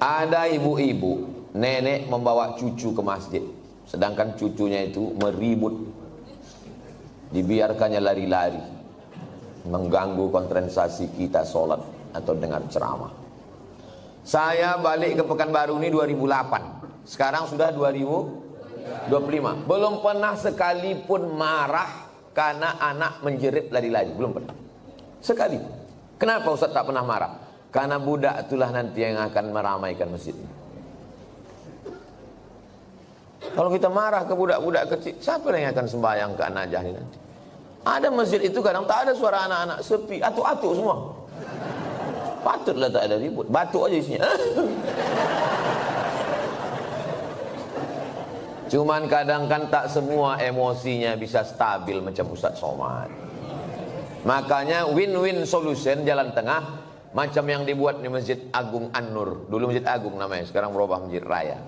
Ada ibu-ibu, nenek membawa cucu ke masjid, sedangkan cucunya itu meribut, dibiarkannya lari-lari, mengganggu konsentrasi kita sholat atau dengar ceramah. Saya balik ke Pekanbaru ini 2008, sekarang sudah 2025, belum pernah sekalipun marah karena anak menjerit lari-lari, belum pernah sekali. Kenapa Ustaz tak pernah marah? Karena budak itulah nanti yang akan meramaikan masjid. Kalau kita marah ke budak-budak kecil, siapa yang akan sembahyang ke anak jahil nanti? Ada masjid itu kadang tak ada suara anak-anak, sepi, atuk-atuk semua. Patutlah tak ada ribut, batuk aja isinya. Cuman kadang kan tak semua emosinya bisa stabil macam Ustaz Somad. Makanya win-win solution, jalan tengah, macam yang dibuat di Masjid Agung An-Nur. Dulu Masjid Agung namanya, sekarang berubah Masjid Raya.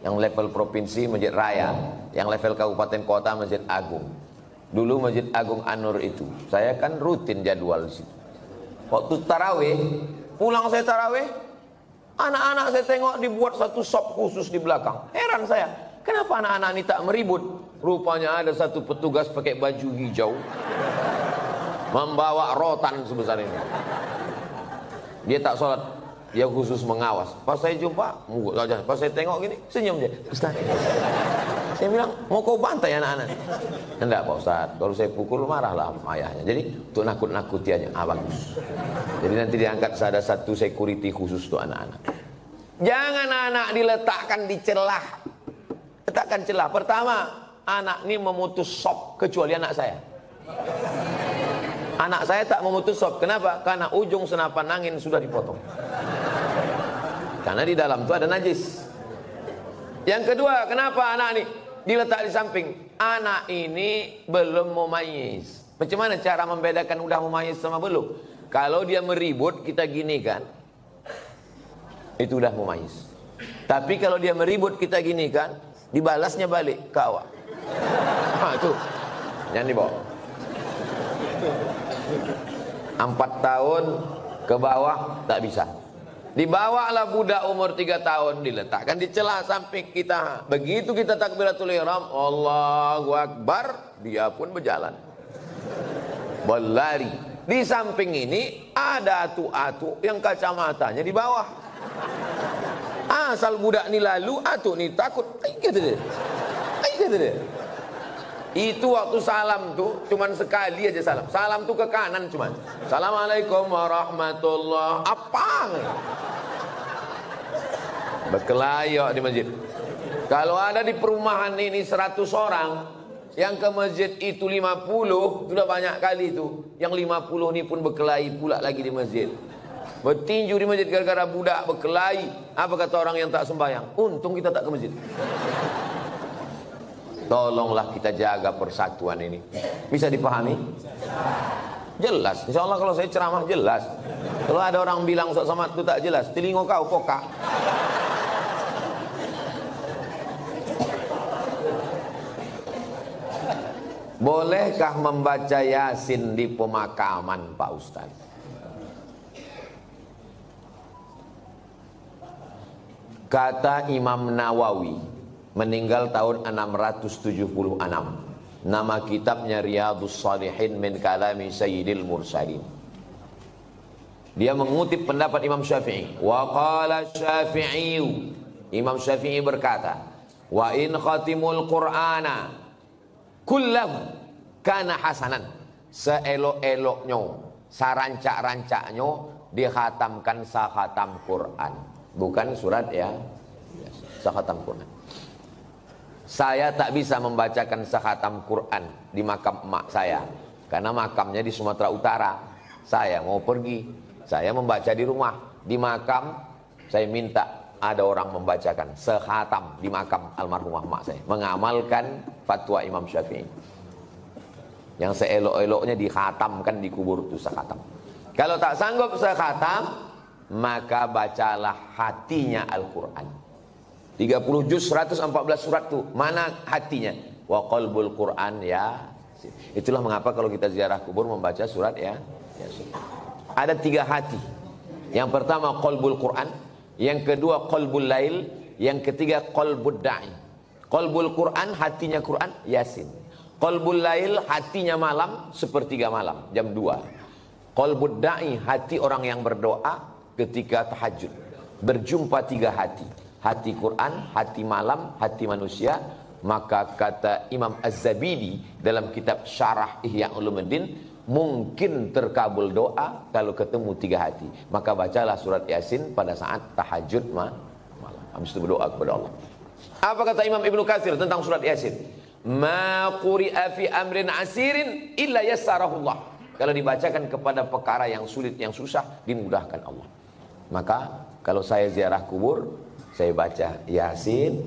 Yang level provinsi Masjid Raya, yang level kabupaten kota Masjid Agung. Dulu Masjid Agung An-Nur itu, saya kan rutin jadwal di situ. Waktu tarawih, pulang saya tarawih, anak-anak saya tengok dibuat satu sop khusus di belakang. Heran saya, kenapa anak-anak ini tak meribut? Rupanya ada satu petugas pakai baju hijau, membawa rotan sebesar ini. Dia tak sholat, dia khusus mengawas. Pas saya jumpa, pas saya tengok gini, senyum dia. Ustaz, saya bilang, mau kau bantai anak-anak? Enggak Pak Ustaz, kalau saya pukul marahlah ayahnya. Jadi untuk nakut-nakuti aja, bagus. Jadi nanti diangkat ada satu security khusus untuk anak-anak. Jangan anak diletakkan di celah. Letakkan celah. Pertama, anak ini memutus sop, kecuali anak saya. Anak saya tak memutus sop. Kenapa? Karena ujung senapan angin sudah dipotong. Karena di dalam itu ada najis. Yang kedua, kenapa anak ini diletak di samping? Anak ini belum mumayyiz. Macam mana cara membedakan udah mumayyiz sama belum? Kalau dia meribut, kita gini kan, itu udah mumayyiz. Tapi kalau dia meribut, kita gini kan, dibalasnya balik ke awak. Itu jangan dibawa. 4 tahun ke bawah tak bisa. Dibawalah budak umur 3 tahun, diletakkan di celah samping kita. Begitu kita takbiratul ihram, Allahu Akbar, dia pun berjalan, berlari. Di samping ini ada atu-atu yang kacamatanya di bawah. Asal budak ni lalu, atu ni takut. Kata dia. Kata dia. Itu waktu salam tuh cuman sekali aja salam. Salam tuh ke kanan cuman. Assalamualaikum warahmatullah. Apa? Berkelayok di masjid. Kalau ada di perumahan ini 100 orang, yang ke masjid itu 50, sudah banyak kali itu. Yang 50 ini pun berkelahi pula lagi di masjid. Bertinju di masjid gara-gara budak berkelahi. Apa kata orang yang tak sembahyang? Untung kita tak ke masjid. Tolonglah kita jaga persatuan ini. Bisa dipahami? Jelas. Insya Allah kalau saya ceramah jelas. Kalau ada orang bilang Ustaz Somad itu tak jelas, telinga kau pokak. Bolehkah membaca Yasin di pemakaman Pak Ustaz? Kata Imam Nawawi, meninggal tahun 676. Nama kitabnya Riyadhus Shalihin min kalami Sayyidil Mursalin. Dia mengutip pendapat Imam Syafi'i. Wa qala Syafi'i, Imam Syafi'i berkata, wa in khatimul Qur'ana kullahu kana hasanan. Seelok-eloknya, sarancak-rancaknya dikhatamkan sakhatam Quran. Bukan surat ya, sakhatam Quran. Saya tak bisa membacakan sakhatam Quran di makam emak saya, karena makamnya di Sumatera Utara. Saya mau pergi, saya membaca di rumah. Di makam saya minta ada orang membacakan sakhatam di makam almarhumah emak saya, mengamalkan fatwa Imam Syafi'i. Yang seelok-eloknya dikhatamkan di kubur itu sakhatam. Kalau tak sanggup sakhatam, maka bacalah hatinya Al-Quran. 30 juz 114 surat tuh, mana hatinya? Wa qalbul Quran ya. Itulah mengapa kalau kita ziarah kubur membaca surat ya. Ada 3 hati. Yang pertama qalbul Quran, yang kedua qalbul lail, yang ketiga qalbud da'i. Qalbul Quran, hatinya Quran, Yasin. Qalbul lail, hatinya malam, sepertiga malam, jam 2. Qalbud da'i, hati orang yang berdoa ketika tahajud. Berjumpa 3 hati. Hati Quran, hati malam, hati manusia. Maka kata Imam Az-Zabidi dalam kitab Syarah Ihya Ulumuddin, mungkin terkabul doa kalau ketemu 3 hati. Maka bacalah surat Yasin pada saat tahajud malam. Habis itu berdoa kepada Allah. Apa kata Imam Ibnu Katsir tentang surat Yasin? Ma quri'a fi amrin asirin illa yassarahullah. Kalau dibacakan kepada perkara yang sulit, yang susah, dimudahkan Allah. Maka kalau saya ziarah kubur, saya baca Yasin,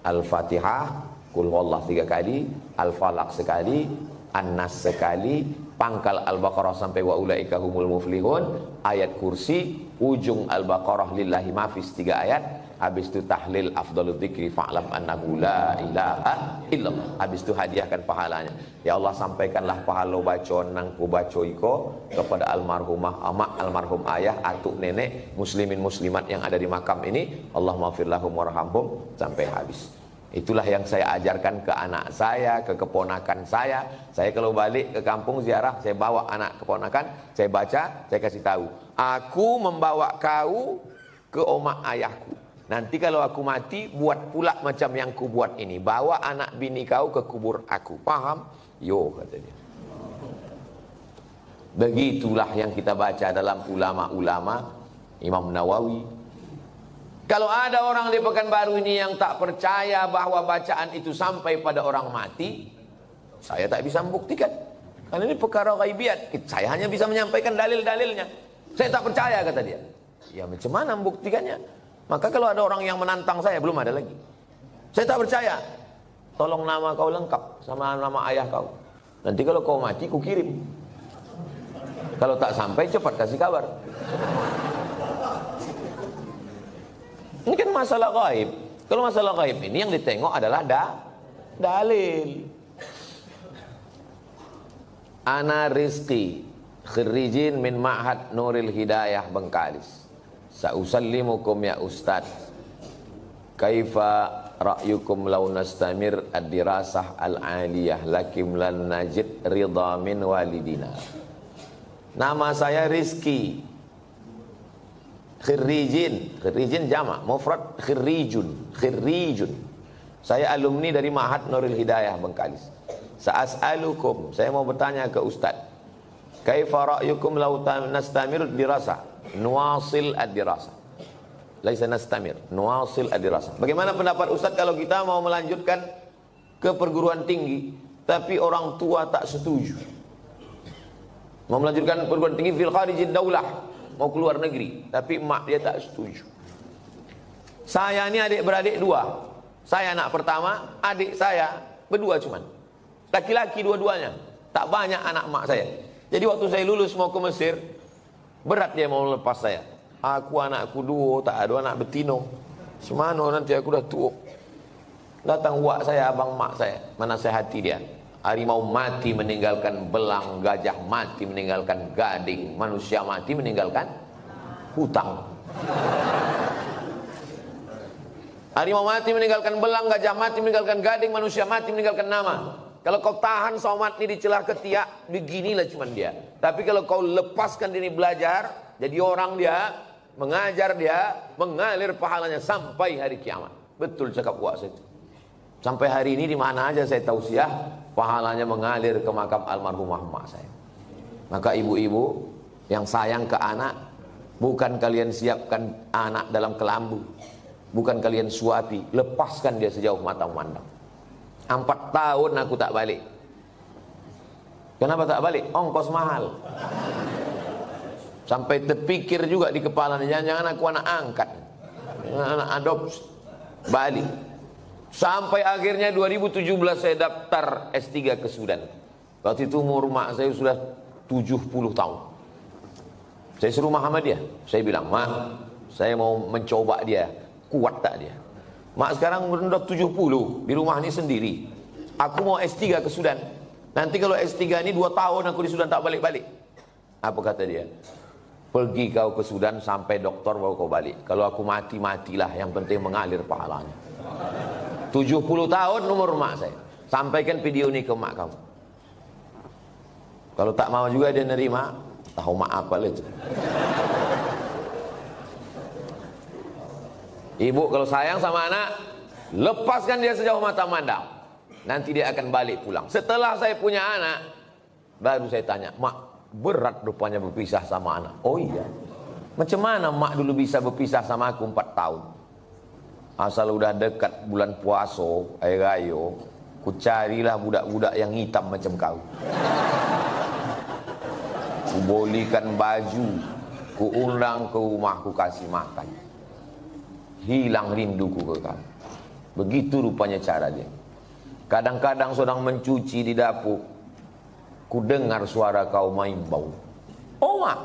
Al-Fatihah, Qul huwallahu 3 kali, Al-Falaq sekali, An-Nas sekali, pangkal Al-Baqarah sampai wa ulaika humul muflihun, ayat kursi, ujung Al-Baqarah lillahi mafis 3 ayat, habis itu tahlil afdalul dzikri fa'lam annahu la ilaha illallah. Habis itu hadiahkan pahalanya. Ya Allah, sampaikanlah pahala bacaan nang ku baca iko kepada almarhumah amak, almarhum ayah, atuk nenek, muslimin muslimat yang ada di makam ini. Allahumma ighfir lahum warhamhum sampai habis. Itulah yang saya ajarkan ke anak saya, ke keponakan saya. Saya kalau balik ke kampung ziarah, saya bawa anak keponakan, saya baca, saya kasih tahu. Aku membawa kau ke omak ayahku. Nanti kalau aku mati, buat pula macam yang ku buat ini. Bawa anak bini kau ke kubur aku. Paham? Yo, kata dia. Begitulah yang kita baca dalam ulama-ulama Imam Nawawi. Kalau ada orang di Pekanbaru ini yang tak percaya bahwa bacaan itu sampai pada orang mati, saya tak bisa membuktikan. Karena ini perkara ghaibiat. Saya hanya bisa menyampaikan dalil-dalilnya. Saya tak percaya, kata dia. Ya macam mana membuktikannya? Maka kalau ada orang yang menantang saya, belum ada lagi. Saya tak percaya. Tolong nama kau lengkap sama nama ayah kau. Nanti kalau kau mati, ku kirim. Kalau tak sampai, cepat kasih kabar. Ini kan masalah gaib. Kalau masalah gaib ini yang ditengok adalah dalil. Ana Rizki, khirijin min Ma'had Nuril Hidayah Bengkalis. Sa'usallimukum ya Ustaz. Kaifa ra'yukum law nastamir ad-dirasah al-aliyah lakim lan najid ridha min walidina. Nama saya Rizki. Khirijin jamak, mufrad khirijun. Saya alumni dari Ma'had Nuril Hidayah Bengkalis. Sa'as'alukum, saya mau bertanya ke Ustaz. Kaifa ra'yukum law nastamir ad-dirasah? Nuwasil ad-dirasah. Laisa nastamir, nuwasil ad-dirasah. Bagaimana pendapat Ustaz kalau kita mau melanjutkan ke perguruan tinggi tapi orang tua tak setuju? Mau melanjutkan perguruan tinggi fil kharijid daulah, mau keluar negeri, tapi mak dia tak setuju. Saya ini adik-beradik 2. Saya anak pertama, adik saya berdua cuman. Laki-laki dua-duanya. Tak banyak anak mak saya. Jadi waktu saya lulus mau ke Mesir, berat dia mau lepas saya. Aku anakku 2, tak ada anak betino. Semana nanti aku dah tua. Datang wak saya, abang mak saya, menasihati dia. Harimau mati meninggalkan belang, gajah mati meninggalkan gading, manusia mati meninggalkan hutang. Harimau mati meninggalkan belang, gajah mati meninggalkan gading, manusia mati meninggalkan nama. Kalau kau tahan somat ini di celah ketiak, beginilah cuman dia. Tapi kalau kau lepaskan diri belajar, jadi orang dia, mengajar dia, mengalir pahalanya sampai hari kiamat. Betul cakap wak saya. Sampai hari ini di mana aja saya tausiah, pahalanya mengalir ke makam almarhumah mak saya. Maka ibu-ibu yang sayang ke anak, bukan kalian siapkan anak dalam kelambu, bukan kalian suapi, lepaskan dia sejauh mata memandang. 4 tahun aku tak balik. Kenapa tak balik? Ongkos mahal. Sampai terpikir juga di kepala, jangan-jangan aku anak angkat, anak adopsi. Balik. Sampai akhirnya 2017 saya daftar S3 ke Sudan. Waktu itu umur mak saya sudah 70 tahun. Saya suruh Muhammadiyah. Saya bilang, mak, saya mau mencoba dia, kuat tak dia? Mak sekarang sudah 70, di rumah ini sendiri. Aku mau S3 ke Sudan. Nanti kalau S3 ini 2 tahun aku di Sudan tak balik-balik. Apa kata dia? Pergi kau ke Sudan sampai dokter bawa kau balik. Kalau aku mati, matilah. Yang penting mengalir pahalanya. 70 tahun umur mak saya. Sampaikan video ini ke mak kamu. Kalau tak mau juga dia nerima, tahu mak apa itu. Ibu kalau sayang sama anak, lepaskan dia sejauh mata mandang. Nanti dia akan balik pulang. Setelah saya punya anak, baru saya tanya, mak, berat rupanya berpisah sama anak. Oh iya. Macam mana mak dulu bisa berpisah sama aku 4 tahun? Asal udah dekat bulan puasa, air rayo, ku carilah budak-budak yang hitam macam kau. Ku bolikan baju, ku undang ke rumah, ku kasih makan. Hilang rinduku ke kamu. Begitu rupanya cara dia. Kadang-kadang sedang mencuci di dapur, ku dengar suara kau main bau. Oh mak,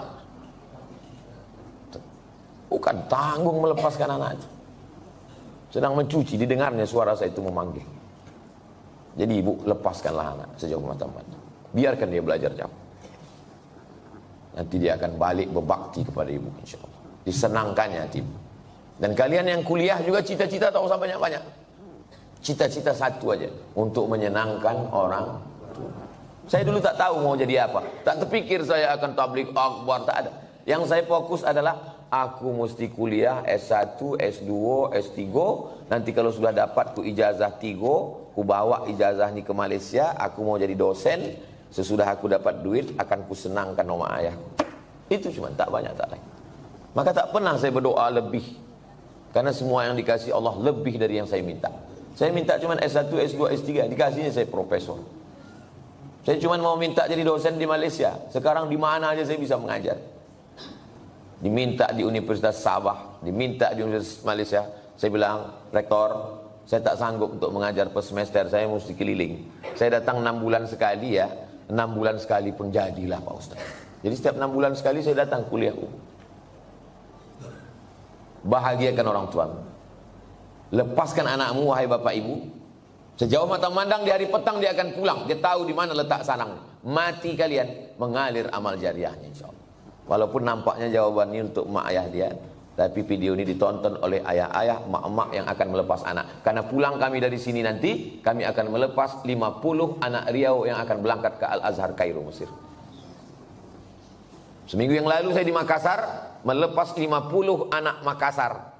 bukan tanggung melepaskan anak itu. Sedang mencuci, didengarnya suara saya itu memanggil. Jadi ibu, lepaskanlah anak sejauh mata pandang. Biarkan dia belajar jauh. Nanti dia akan balik berbakti kepada ibu, insya Allah. Disenangkannya hati ibu. Dan kalian yang kuliah juga cita-cita tak usah banyak-banyak. Cita-cita satu aja, untuk menyenangkan orang tua. Saya dulu tak tahu mau jadi apa. Tak terpikir saya akan tabligh akbar, tak ada. Yang saya fokus adalah aku mesti kuliah S1, S2, S3. Nanti kalau sudah dapat ku ijazah 3, ku bawa ijazah ini ke Malaysia. Aku mau jadi dosen. Sesudah aku dapat duit, akan ku senangkan nama ayahku. Itu cuma, tak banyak, tak lain. Maka tak pernah saya berdoa lebih. Karena semua yang dikasih Allah lebih dari yang saya minta. Saya minta cuma S1, S2, S3. Dikasihnya saya profesor. Saya cuma mau minta jadi dosen di Malaysia. Sekarang di mana aja saya bisa mengajar. Diminta di Universitas Sabah, diminta di Universitas Malaysia. Saya bilang, rektor, saya tak sanggup untuk mengajar per semester, saya mesti keliling. Saya datang 6 bulan sekali ya, 6 bulan sekali pun jadilah Pak Ustaz. Jadi setiap 6 bulan sekali saya datang kuliah. Bahagiakan orang tuamu. Lepaskan anakmu, wahai bapak ibu. Sejauh mata mandang di hari petang dia akan pulang. Dia tahu di mana letak sarang. Mati kalian, mengalir amal jariahnya insya Allah. Walaupun nampaknya jawabannya untuk mak ayah dia, tapi video ini ditonton oleh ayah-ayah, mak-mak yang akan melepas anak. Karena pulang kami dari sini nanti, kami akan melepas 50 anak Riau yang akan berangkat ke Al-Azhar Kairo, Mesir. Seminggu yang lalu saya di Makassar, melepas 50 anak Makassar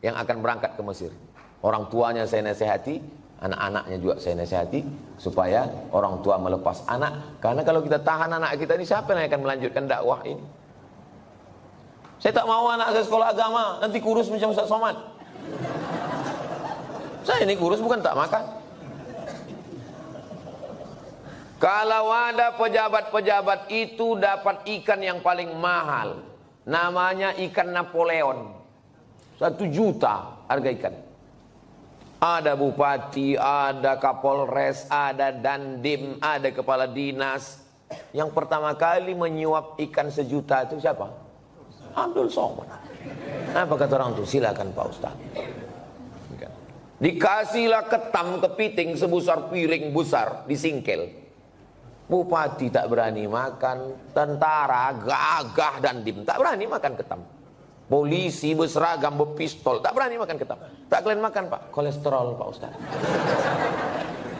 yang akan berangkat ke Mesir. Orang tuanya saya nasihati, anak-anaknya juga saya nasihati, supaya orang tua melepas anak. Karena kalau kita tahan anak kita ini, siapa yang akan melanjutkan dakwah ini? Saya tak mau anak saya sekolah agama, nanti kurus macam Ustaz Somad. Saya ini kurus bukan tak makan. Kalau ada pejabat-pejabat itu dapat ikan yang paling mahal, namanya ikan Napoleon, 1 juta harga ikan. Ada bupati, ada kapolres, ada dandim, ada kepala dinas. Yang pertama kali menyuap ikan 1 juta itu siapa? Abdul Somad. Apa kata orang itu? Silakan Pak Ustaz. Dikasihlah ketam kepiting sebesar piring besar, disingkel. Bupati tak berani makan, tentara gagah dandim tak berani makan ketam. Polisi berseragam berpistol tak berani makan ketam. Tak kalian makan Pak, kolesterol Pak Ustaz.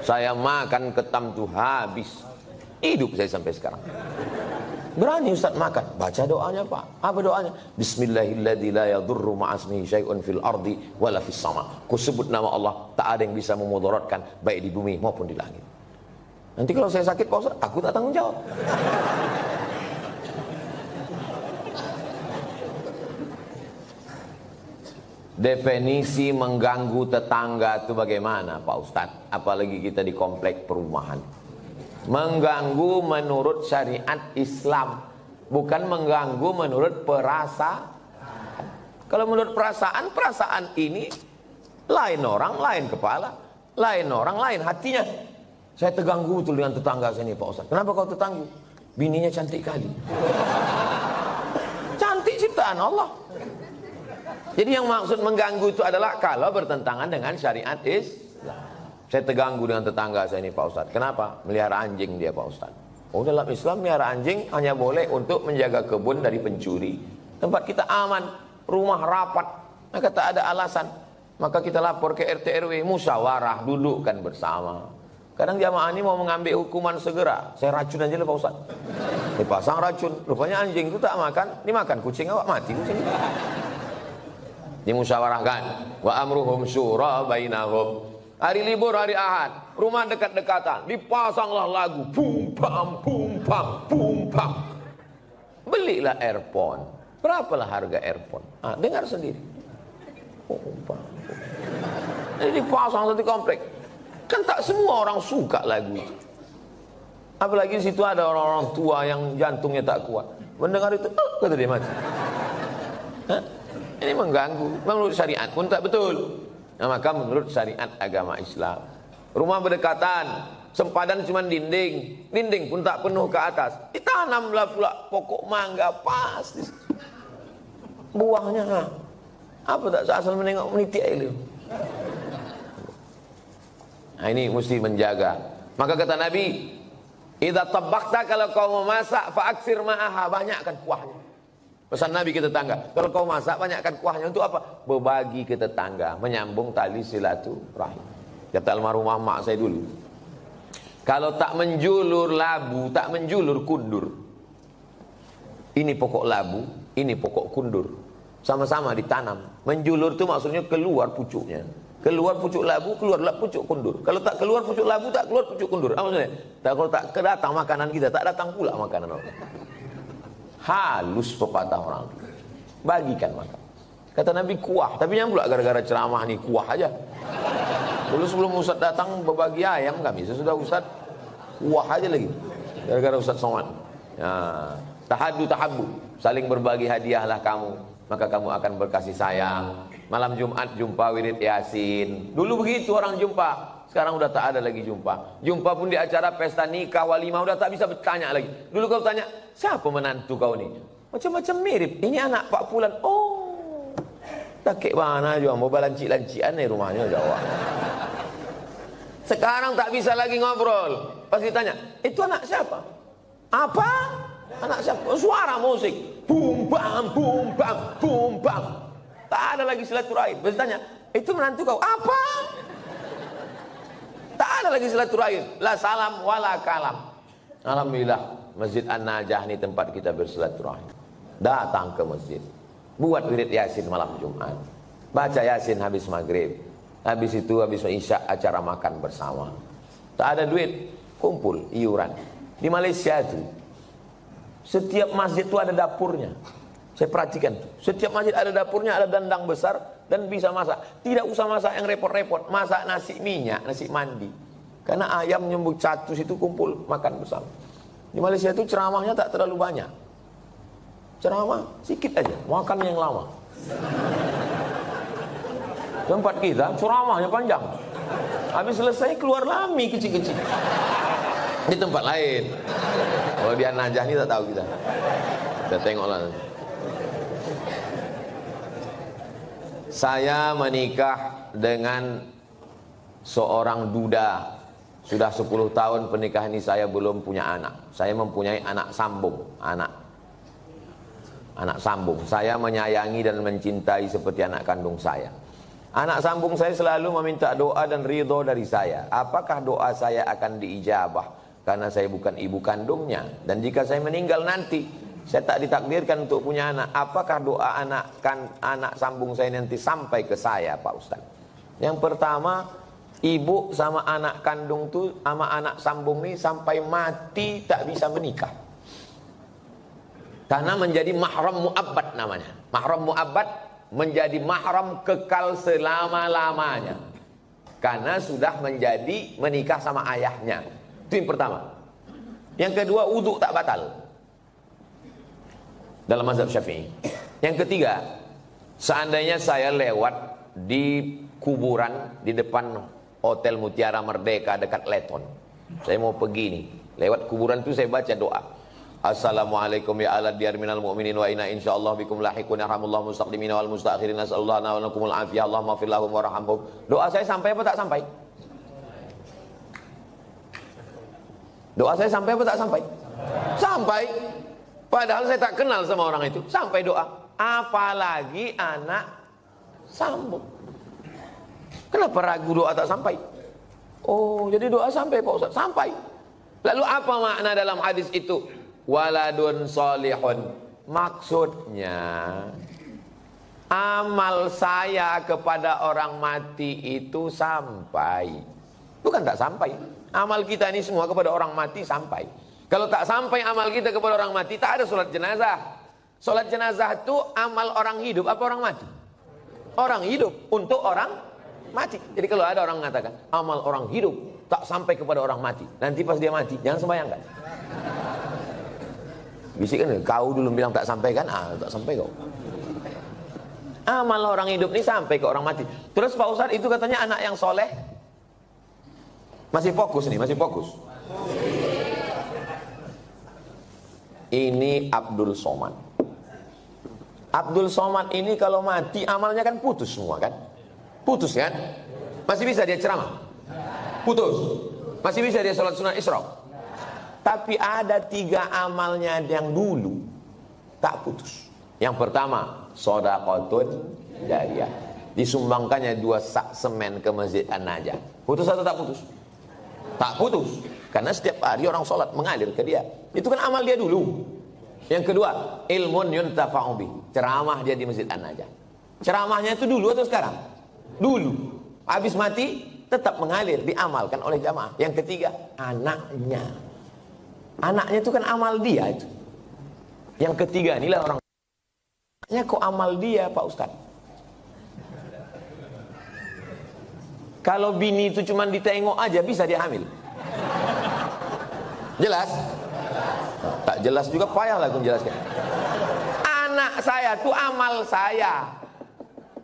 Saya makan ketam tuh habis. Hidup saya sampai sekarang. Berani Ustaz makan, baca doanya Pak. Apa doanya? Bismillahilladzi la yadurru ma'asmihi syai'un fil ardi wala fis sama. Ku sebut nama Allah, tak ada yang bisa memudaratkan baik di bumi maupun di langit. Nanti kalau saya sakit Pak Ustaz, aku tak tanggung jawab. Definisi mengganggu tetangga itu bagaimana Pak Ustaz? Apalagi kita di komplek perumahan. Mengganggu menurut syariat Islam, bukan mengganggu menurut perasaan. Kalau menurut perasaan, perasaan ini lain orang, lain kepala, lain orang, lain hatinya. Saya terganggu betul dengan tetangga saya ini Pak Ustaz. Kenapa kau terganggu? Bininya cantik kali. Cantik ciptaan Allah. Jadi yang maksud mengganggu itu adalah kalau bertentangan dengan syariat Islam. Saya terganggu dengan tetangga saya ini Pak Ustaz. Kenapa? Melihara anjing dia Pak Ustaz. Oh, dalam Islam miara anjing hanya boleh untuk menjaga kebun dari pencuri. Tempat kita aman, rumah rapat, maka tak ada alasan. Maka kita lapor ke RT RW, musyawarah, dudukkan bersama. Kadang jamaah ini mau mengambil hukuman segera, saya racun aja lah Pak Ustaz. Dipasang racun, rupanya anjing itu tak makan, dimakan kucing, awak mati kucing. Dimusyawarahkan. Wa amruhum syura bainahum. Hari libur, hari Ahad, rumah dekat-dekatan, dipasanglah lagu, bum pam bum pam bum pam. Belilah earphone. Berapalah harga earphone? Dengar sendiri. Jadi dipasang satu komplek. Kan tak semua orang suka lagu itu. Apalagi di situ ada orang-orang tua yang jantungnya tak kuat. Mendengar itu, kata dia mati. Ini mengganggu. Menurut syariat pun tak betul. Nah, maka menurut syariat agama Islam, rumah berdekatan, sempadan cuma dinding, dinding pun tak penuh ke atas. Ditanamlah pula pokok mangga pas di situ. Buahnya apa tak asal menengok meniti air. Nah, ini mesti menjaga. Maka kata Nabi, idza tabakhta, kalau kau memasak, faaksir ma'aha, banyakkan kuahnya. Pesan Nabi ke tetangga, kalau kau masak banyakkan kuahnya. Untuk apa? Berbagi ke tetangga, menyambung tali silaturahim. Kata almarhumah mak saya dulu, kalau tak menjulur labu, tak menjulur kundur. Ini pokok labu, ini pokok kundur, sama-sama ditanam. Menjulur itu maksudnya keluar pucuknya. Keluar pucuk labu, keluarlah pucuk kundur. Kalau tak keluar pucuk labu, tak keluar pucuk kundur. Apa maksudnya? Kalau tak kedatang makanan kita, tak datang pula makanan orang. Halus pepatah orang. Bagikan makan. Kata Nabi kuah, tapi yang pula gara-gara ceramah nih kuah aja. Dulu sebelum Ustaz datang berbagi ayam kami, sesudah Ustaz kuah aja lagi. Gara-gara Ustaz Somad. Ya, tahaddu tahabbu, saling berbagi hadiahlah kamu, maka kamu akan berkasih sayang. Malam Jumat jumpa wirid Yasin. Dulu begitu orang jumpa. Sekarang udah tak ada lagi jumpa. Jumpa pun di acara pesta nikah, walimah, udah tak bisa bertanya lagi. Dulu kau tanya, siapa menantu kau ni? Macam-macam mirip. Ini anak Pak Fulan. Oh, takik mana juga, mau balancik-lancian nih rumahnya Jawa. Sekarang tak bisa lagi ngobrol. Pasti tanya, itu anak siapa? Apa? Anak siapa? Suara musik. Bum bam, bum bam, bum bam. Tak ada lagi silaturahim. Pasti tanya, itu menantu kau? Apa? Tak ada lagi silaturahim. La salam wala kalam. Alhamdulillah, Masjid An-Najah ini tempat kita bersilaturahim. Datang ke masjid, buat wirid Yasin malam Jumat, baca Yasin habis maghrib. Habis itu habis Isya acara makan bersama. Tak ada duit, kumpul iuran. Di Malaysia itu setiap masjid itu ada dapurnya. Saya perhatikan tuh. Setiap masjid ada dapurnya, ada dandang besar dan bisa masak. Tidak usah masak yang repot-repot, masak nasi minyak, nasi mandi. Karena ayam nyembuk catus itu kumpul makan bersama. Di Malaysia itu ceramahnya tak terlalu banyak. Ceramah sedikit aja, makan yang lama. Tempat kita ceramahnya panjang. Habis selesai keluar lami kecil-kecil. Di tempat lain. Kalau di An-Najah ini tak tahu kita. Kita tengoklah nanti. Saya menikah dengan seorang duda. Sudah 10 tahun pernikahan ini saya belum punya anak. Saya mempunyai anak sambung. Anak sambung. Saya menyayangi dan mencintai seperti anak kandung saya. Anak sambung saya selalu meminta doa dan ridho dari saya. Apakah doa saya akan diijabah? Karena saya bukan ibu kandungnya. Dan jika saya meninggal nanti, saya tak ditakdirkan untuk punya anak. Apakah doa anak sambung saya nanti sampai ke saya, Pak Ustaz? Yang pertama, ibu sama anak kandung tuh sama anak sambung ini sampai mati tak bisa menikah. Karena menjadi mahram mu'abbad namanya. Mahram mu'abbad menjadi mahram kekal selama-lamanya. Karena sudah menjadi menikah sama ayahnya. Itu yang pertama. Yang kedua, wudu tak batal dalam mazhab Syafi'i. Yang ketiga, seandainya saya lewat di kuburan di depan Hotel Mutiara Merdeka dekat Leton, saya mau pergi nih, lewat kuburan itu saya baca doa, Assalamualaikum ya ala diyar minal mu'minin wa inna insyaallah bikum lahiqun yarhamullah mustaqdimina wal mustakhirin nasallallahu wa lakumul afiyah Allahumma fir lahum warhamhum. Doa saya sampai apa tak sampai? Doa saya sampai apa tak sampai? Sampai. Padahal saya tak kenal sama orang itu. Sampai doa. Apalagi anak sambung. Kenapa ragu doa tak sampai? Oh, jadi doa sampai Pak Ustaz? Sampai. Lalu apa makna dalam hadis itu? Waladun solihun. Maksudnya, amal saya kepada orang mati itu sampai. Bukan tak sampai. Amal kita ini semua kepada orang mati sampai. Kalau tak sampai amal kita kepada orang mati, tak ada sholat jenazah. Sholat jenazah itu amal orang hidup apa orang mati? Orang hidup untuk orang mati. Jadi kalau ada orang mengatakan amal orang hidup tak sampai kepada orang mati, nanti pas dia mati jangan sembahyangkan. Bisikan, kau dulu bilang tak sampai kan? Tak sampai kau. Amal orang hidup ini sampai ke orang mati. Terus Pak Ustadz itu katanya anak yang soleh. Masih fokus nih, masih fokus. Ini Abdul Somad. Abdul Somad ini kalau mati amalnya kan putus semua kan? Putus kan? Masih bisa dia ceramah? Putus. Masih bisa dia sholat sunnah Isra? Tapi ada 3 amalnya yang dulu tak putus. Yang pertama, shadaqatun jariyah. Disumbangkannya 2 sak semen ke Masjid An-Najah. Putus atau tak putus? Tak putus. Karena setiap hari orang sholat mengalir ke dia. Itu kan amal dia dulu. Yang kedua, ilmun yuntafa'u bih. Ceramah dia di Masjid An-Najah. Ceramahnya itu dulu atau sekarang? Dulu. Habis mati tetap mengalir, diamalkan oleh jamaah. Yang ketiga, anaknya. Anaknya itu kan amal dia itu. Yang ketiga inilah orang. Anaknya kok amal dia Pak Ustaz? Kalau bini itu cuma ditengok aja bisa dia hamil. Jelas? Tak jelas juga payahlah aku menjelaskan. Anak saya itu amal saya.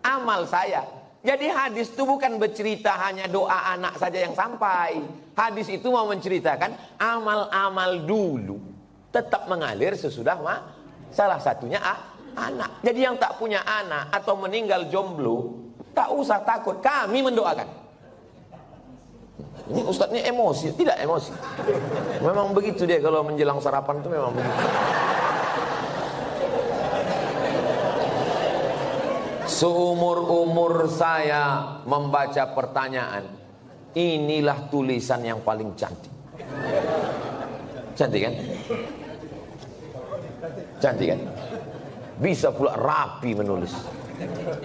Amal saya. Jadi hadis itu bukan bercerita hanya doa anak saja yang sampai. Hadis itu mau menceritakan amal-amal dulu tetap mengalir sesudah salah satunya anak. Jadi yang tak punya anak atau meninggal jomblo tak usah takut, kami mendoakan. Ini Ustadz ini emosi, tidak emosi. Memang begitu dia kalau menjelang sarapan itu memang begitu. Seumur-umur saya membaca pertanyaan, inilah tulisan yang paling cantik. Cantik kan? Cantik kan? Bisa pula rapi menulis.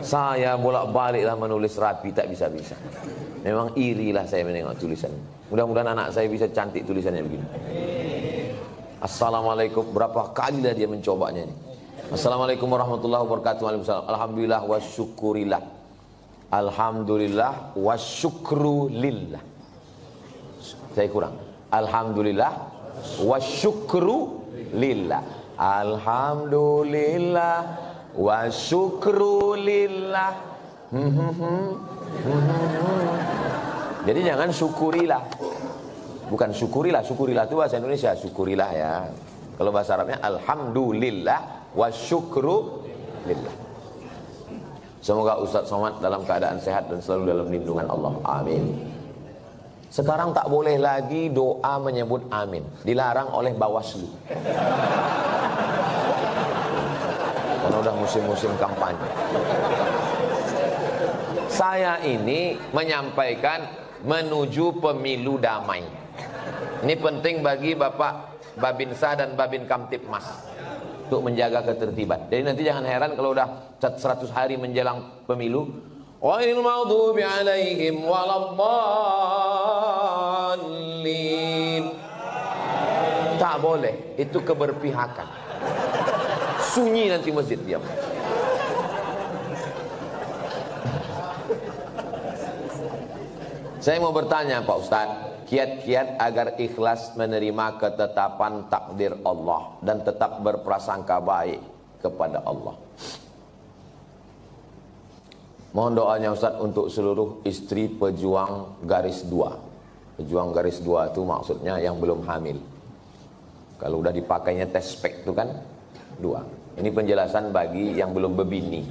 Saya bolak-baliklah menulis rapi, tak bisa-bisa. Memang irilah saya menengok tulisan. Mudah-mudahan anak saya bisa cantik tulisannya begini. Assalamualaikum, berapa kali lah dia mencobanya ini. Assalamualaikum warahmatullahi wabarakatuh. Waalaikumsalam. Alhamdulillah wa syukurillah. Alhamdulillah wa syukru lillah. Saya kurang. Alhamdulillah wa syukru lillah. Alhamdulillah wa syukru lillah. Jadi jangan syukurilah. Bukan syukurilah. Syukurilah itu bahasa Indonesia. Syukurilah ya. Kalau bahasa Arabnya alhamdulillah wa syukru lillah. Semoga Ustaz Somad dalam keadaan sehat dan selalu dalam lindungan Allah. Amin. Sekarang tak boleh lagi doa menyebut amin. Dilarang oleh Bawaslu. Karena udah musim-musim kampanye. Saya ini menyampaikan menuju pemilu damai. Ini penting bagi Bapak Babinsa dan Babin Kamtipmas untuk menjaga ketertiban. Jadi nanti jangan heran kalau udah 100 hari menjelang pemilu, ghairil maghdubi alaihim waladdallin. Tak boleh, itu keberpihakan. Sunyi nanti masjid diam. Saya mau bertanya Pak Ustadz, kiat-kiat agar ikhlas menerima ketetapan takdir Allah dan tetap berprasangka baik kepada Allah. Mohon doanya Ustadz untuk seluruh istri pejuang garis 2. Pejuang garis 2 itu maksudnya yang belum hamil. Kalau udah dipakainya tes spek itu kan 2. Ini penjelasan bagi yang belum berbini.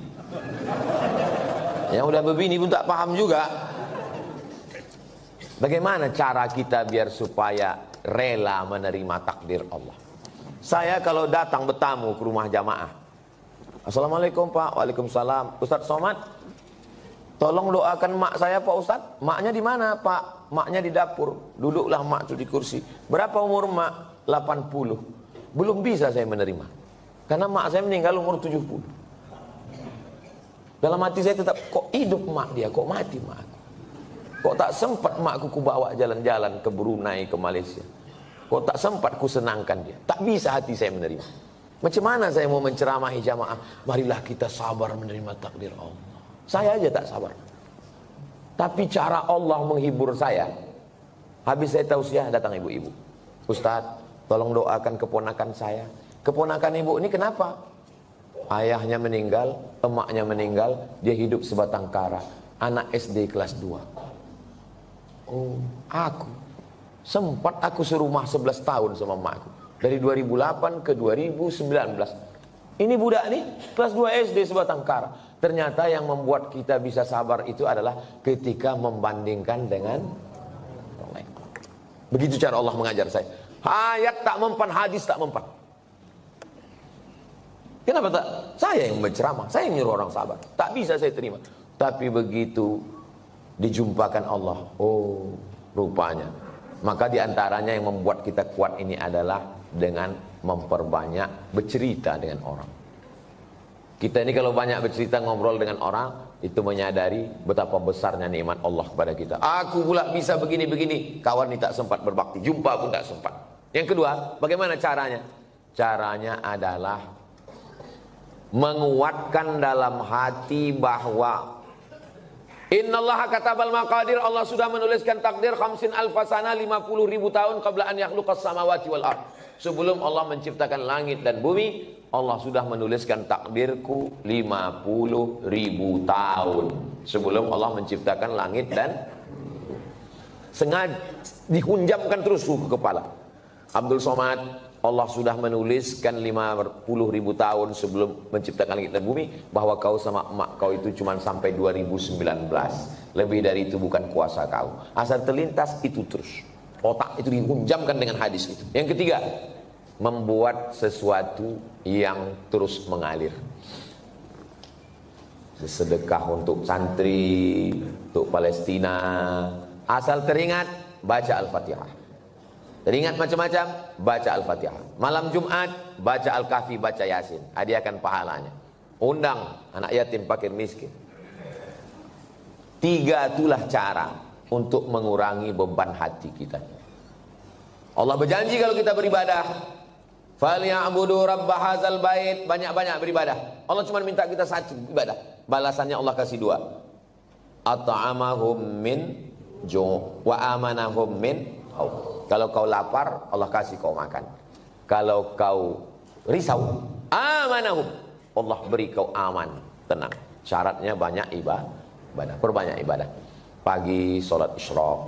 Yang udah berbini pun tak paham juga. Bagaimana cara kita biar supaya rela menerima takdir Allah? Saya kalau datang bertamu ke rumah jamaah, Assalamualaikum Pak. Waalaikumsalam. Ustadz Somad, tolong doakan mak saya Pak Ustadz. Maknya di mana Pak? Maknya di dapur. Duduklah mak tuh di kursi. Berapa umur mak? 80. Belum bisa saya menerima. Karena mak saya meninggal umur 70. Dalam hati saya tetap, kok hidup mak dia, kok mati mak. Kok tak sempat makku ku bawa jalan-jalan ke Brunei, ke Malaysia. Kok tak sempat ku senangkan dia. Tak bisa hati saya menerima. Macam mana saya mau menceramahi jamaah? Marilah kita sabar menerima takdir Allah. Saya aja tak sabar. Tapi cara Allah menghibur saya. Habis saya tausiah, datang ibu-ibu. Ustadz, tolong doakan keponakan saya. Keponakan ibu ini kenapa? Ayahnya meninggal, emaknya meninggal, dia hidup sebatang kara. Anak SD kelas 2. Oh, aku serumah 11 tahun sama emakku. Dari 2008 ke 2019. Ini budak nih, kelas 2 SD sebatang kara. Ternyata yang membuat kita bisa sabar itu adalah ketika membandingkan dengan orang lain. Begitu cara Allah mengajar saya. Ayat tak mempan, hadis tak mempan. Kenapa tak? Saya yang berceramah, saya yang nyuruh orang sabar. Tak bisa saya terima. Tapi begitu dijumpakan Allah, oh rupanya. Maka diantaranya yang membuat kita kuat ini adalah dengan memperbanyak bercerita dengan orang. Kita ini kalau banyak bercerita ngobrol dengan orang, itu menyadari betapa besarnya nikmat Allah kepada kita. Aku pula bisa begini-begini. Kawan ini tak sempat berbakti, jumpa pun tak sempat. Yang kedua, bagaimana caranya? Caranya adalah menguatkan dalam hati bahwa innallaha katabal maqadir, Allah sudah menuliskan takdir 50 alfasana, 50.000 tahun qabla an yakhluqas samawati wal ard. Sebelum Allah menciptakan langit dan bumi, Allah sudah menuliskan takdirku 50.000 tahun sebelum Allah menciptakan langit dan sengaja dihunjamkan terus ke kepala. Abdul Somad, Allah sudah menuliskan 50.000 tahun sebelum menciptakan langit dan bumi bahwa kau sama emak kau itu cuma sampai 2019. Lebih dari itu bukan kuasa kau. Asal terlintas itu terus. Otak itu dihunjamkan dengan hadis itu. Yang ketiga, membuat sesuatu yang terus mengalir. Sedekah untuk santri, untuk Palestina. Asal teringat, baca Al-Fatihah. Teringat macam-macam, baca Al-Fatihah. Malam Jumat, baca Al-Kahfi, baca Yasin. Hadiahkan pahalanya. Undang anak yatim, fakir, miskin. 3 itulah cara untuk mengurangi beban hati kita. Allah berjanji kalau kita beribadah, falyabudu rabb hadzal bait, banyak-banyak beribadah. Allah cuma minta kita satu ibadah. Balasannya Allah kasih 2. At'amahum min ju' wa amanahum min khauf. Kalau kau lapar, Allah kasih kau makan. Kalau kau risau, amanahum, Allah beri kau aman, tenang. Syaratnya banyak ibadah, perbanyak ibadah. Pagi sholat isyraq,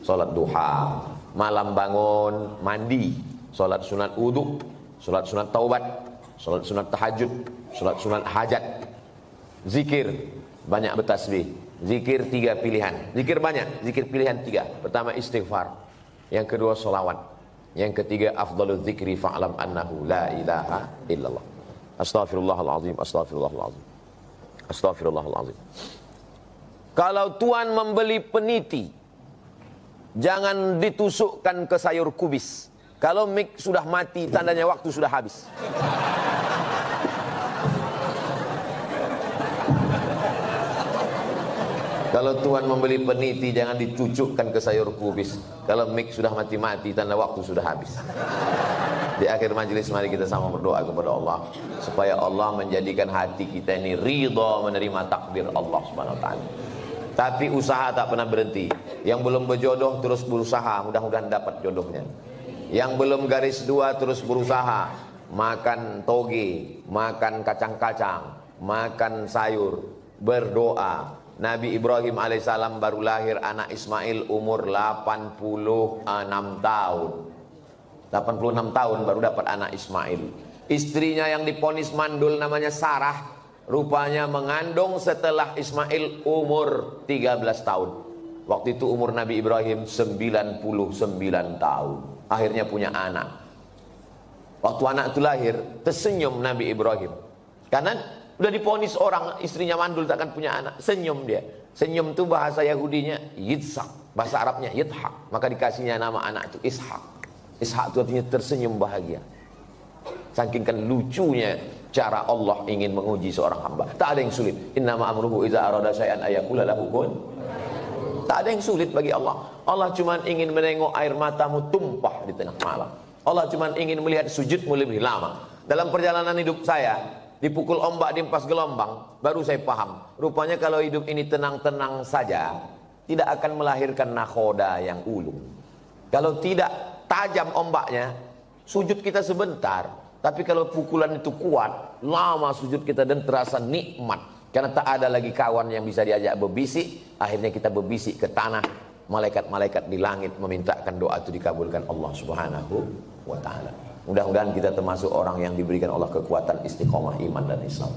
sholat duha, malam bangun mandi, sholat sunat wudu, sholat sunat taubat, sholat sunat tahajud, sholat sunat hajat, zikir, banyak bertasbih. Zikir 3 pilihan, zikir banyak, zikir pilihan 3. Pertama istighfar, yang kedua sholawat, yang ketiga afdalul zikri fa'lam annahu la ilaha illallah. Astaghfirullahaladzim, astaghfirullahaladzim, astaghfirullahaladzim. Kalau tuan membeli peniti, jangan ditusukkan ke sayur kubis. Kalau mik sudah mati, tandanya waktu sudah habis. Kalau tuan membeli peniti, jangan dicucukkan ke sayur kubis. Kalau mik sudah mati-mati, tanda waktu sudah habis. Di akhir majelis mari kita sama berdoa kepada Allah supaya Allah menjadikan hati kita ini ridha menerima takdir Allah Subhanahu wa taala. Tapi usaha tak pernah berhenti. Yang belum berjodoh terus berusaha, mudah-mudahan dapat jodohnya. Yang belum garis 2 terus berusaha, makan toge, makan kacang-kacang, makan sayur, berdoa. Nabi Ibrahim alaihissalam baru lahir anak Ismail umur 86 tahun. 86 tahun baru dapat anak Ismail. Istrinya yang diponis mandul namanya Sarah, rupanya mengandung setelah Ismail umur 13 tahun. Waktu itu umur Nabi Ibrahim 99 tahun. Akhirnya punya anak. Waktu anak itu lahir, tersenyum Nabi Ibrahim. Karena udah diponis orang, istrinya mandul takkan punya anak. Senyum dia. Senyum itu bahasa Yahudinya Yitzhak, bahasa Arabnya Yithak. Maka dikasihnya nama anak itu Ishak. Ishak itu artinya tersenyum bahagia. Saking kan lucunya cara Allah ingin menguji seorang hamba. Tak ada yang sulit. Innama amruhu idza arada syai'an ayaqula lahu kun. Tak ada yang sulit bagi Allah. Allah cuma ingin menengok air matamu tumpah di tengah malam. Allah cuma ingin melihat sujudmu lebih lama. Dalam perjalanan hidup saya, dipukul ombak di empas gelombang, baru saya paham. Rupanya kalau hidup ini tenang-tenang saja, tidak akan melahirkan nakhoda yang ulung. Kalau tidak tajam ombaknya, sujud kita sebentar. Tapi kalau pukulan itu kuat, lama sujud kita dan terasa nikmat. Karena tak ada lagi kawan yang bisa diajak berbisik. Akhirnya kita berbisik ke tanah. Malaikat-malaikat di langit memintakan doa itu dikabulkan Allah Subhanahu wa ta'ala. Mudah-mudahan kita termasuk orang yang diberikan Allah kekuatan istiqomah iman dan Islam.